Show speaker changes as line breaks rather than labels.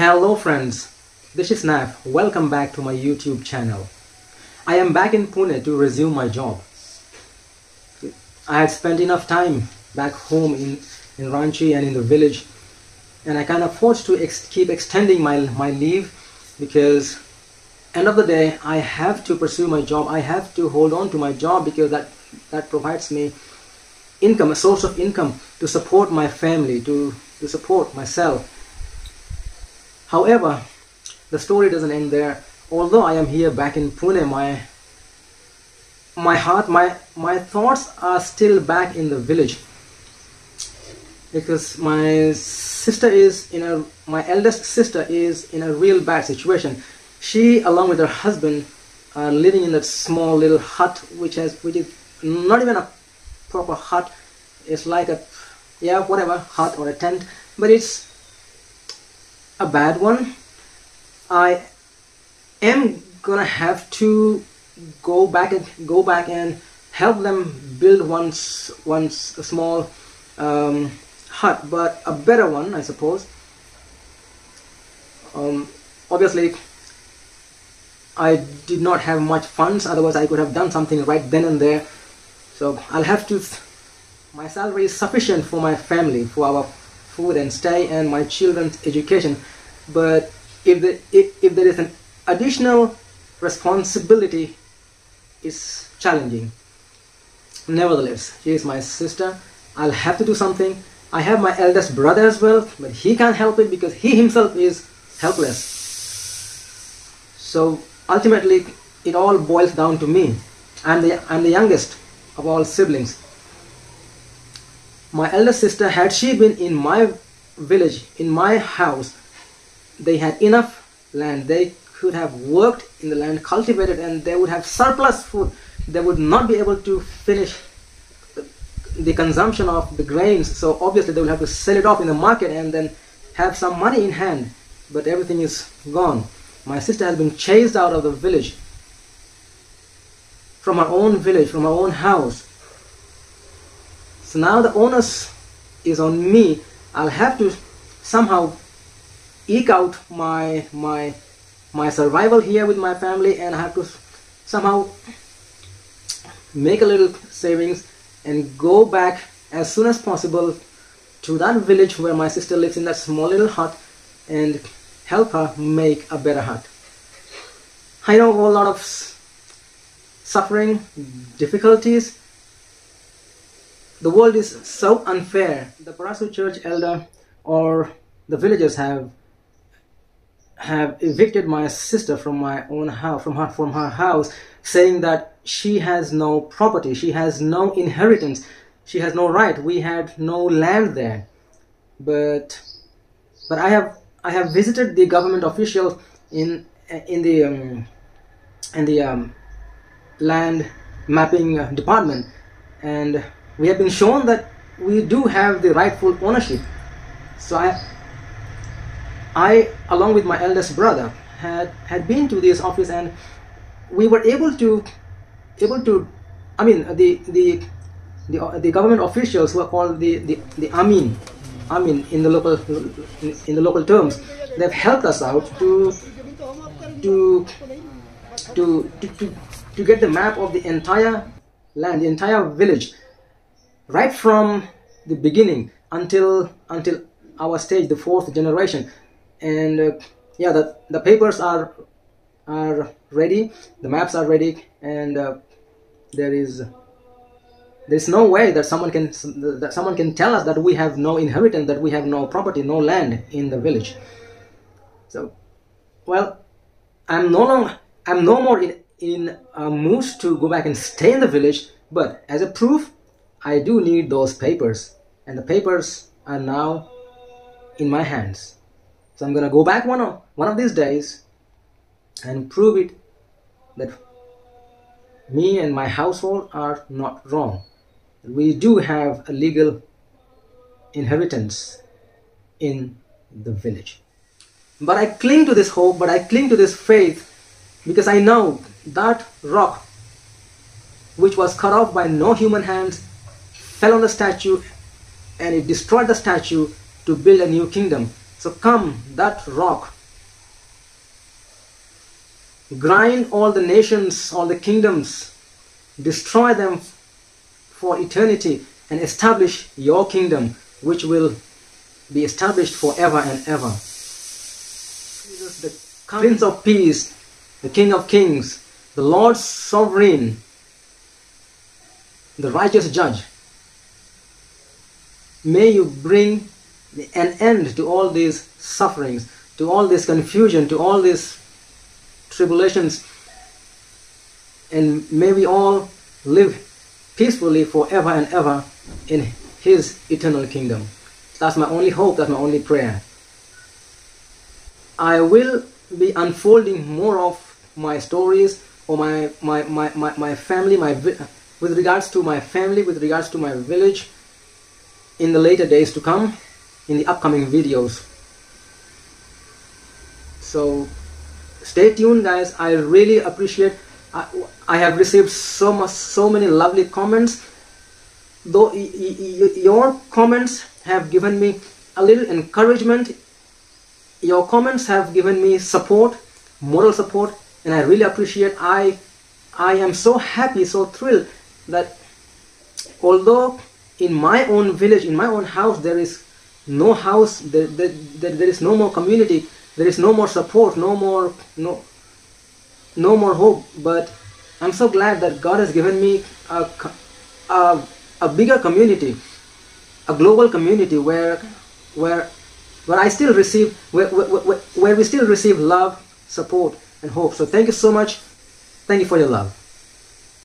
Hello friends, this is Naf. Welcome back to my YouTube channel. I am back in Pune to resume my job. I had spent enough time back home in Ranchi and in the village, and I can't afford to keep extending my leave, because end of the day I have to pursue my job. I have to hold on to my job because that provides me income, a source of income to support my family, to support myself. However, the story doesn't end there. Although I am here back in Pune, my thoughts are still back in the village, because my eldest sister is in a real bad situation. She, along with her husband, are living in that small little hut, which is not even a proper hut. It's like a hut or a tent, but it's a bad one. I am gonna have to go back and help them build once a small hut, but a better one, I suppose. Obviously, I did not have much funds, otherwise I could have done something right then and there. So I'll have to. My salary is sufficient for my family, for our food and stay, and my children's education. But if there is an additional responsibility, it's challenging. Nevertheless, she is my sister. I'll have to do something. I have my eldest brother as well, but he can't help it because he himself is helpless. So ultimately, it all boils down to me. I'm the youngest of all siblings. My eldest sister, had she been in my village, in my house, they had enough land. They could have worked in the land, cultivated, and they would have surplus food. They would not be able to finish the consumption of the grains, so obviously they will have to sell it off in the market and then have some money in hand. But everything is gone. My sister has been chased out of the village, from her own village, from her own house. So now the onus is on me. I'll have to somehow eke out my survival here with my family, and I have to somehow make a little savings and go back as soon as possible to that village where my sister lives, in that small little hut, and help her make a better hut. I know a lot of suffering, difficulties. The world is so unfair. The Parasu church elder or the villagers have evicted my sister from my own house, from her house, saying that she has no property, she has no inheritance, she has no right. We had no land there. But I have visited the government official in the land mapping department, and we have been shown that we do have the rightful ownership. So I along with my eldest brother had been to this office, and we were able to I mean the government officials, who are called the Amin in the local terms, they've helped us out to get the map of the entire land, the entire village, right from the beginning until our stage, the 4th generation. And the papers are ready, the maps are ready, and there's no way that someone can tell us that we have no inheritance, that we have no property, no land in the village. So, well, I'm no more in a mood to go back and stay in the village, but as a proof, I do need those papers, and the papers are now in my hands. So I'm gonna go back one of these days and prove it that me and my household are not wrong. We do have a legal inheritance in the village. But I cling to this hope, but I cling to this faith, because I know that rock, which was cut off by no human hands, fell on the statue, and it destroyed the statue to build a new kingdom. So come, that rock, grind all the nations, all the kingdoms, destroy them for eternity, and establish your kingdom, which will be established forever and ever. Jesus, the Prince of Peace, the King of Kings, the Lord Sovereign, the righteous Judge, may you bring an end to all these sufferings, to all this confusion, to all these tribulations, and may we all live peacefully forever and ever in His eternal kingdom. That's my only hope, that's my only prayer. I will be unfolding more of my stories or my family, with regards to my family, with regards to my village, in the later days to come, in the upcoming videos. So stay tuned, guys. I really appreciate. I have received so many lovely comments. Though your comments have given me a little encouragement, your comments have given me support, moral support, and I really appreciate. I am so happy, so thrilled that although in my own village, in my own house, there is no house, there is no more community, there is no more support, no more hope, but I'm so glad that God has given me a bigger community, a global community where I still receive, where we still receive love, support, and hope. So thank you so much. Thank you for your love.